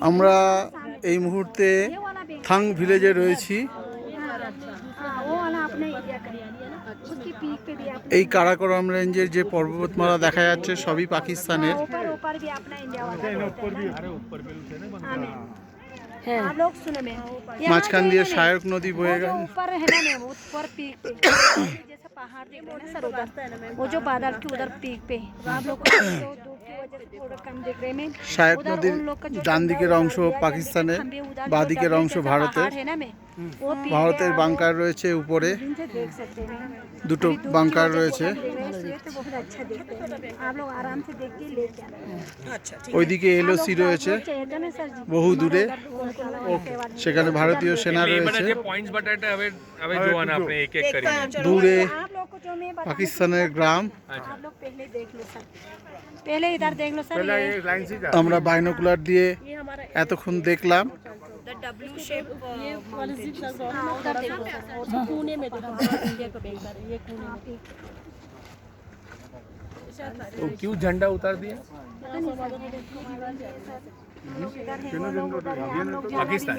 আমরা এই মুহূর্তে থাং ভিলেজে রয়েছি। এই কারাকোরাম রেঞ্জের যে পর্বতমালা দেখা যাচ্ছে সবই পাকিস্তানের। মাঝখান দিয়ে সহায়ক নদী বয়ে গেছে। पहाड़ दिख रहे हैं सर उधर, वो जो बादल के उधर पीक पे आप लोग को धूप की वजह से थोड़ा कम दिख रहे हैं। সহায়ক নদীর ডান দিকের অংশ পাকিস্তানের, বাঁ দিকের অংশ ভারতের। ভারতের বাংকার রয়েছে উপরে, দুটো বাংকার রয়েছে। ওইদিকে এলওসি রয়েছে বহু দূরে, সেখানে ভারতীয় সেনা রয়েছে। দূরে পাকিস্তানের গ্রাম। আমরা বাইনোকুলার দিয়ে এতক্ষণ দেখলাম। तो क्यों झंडा उतार दिया? पाकिस्तान।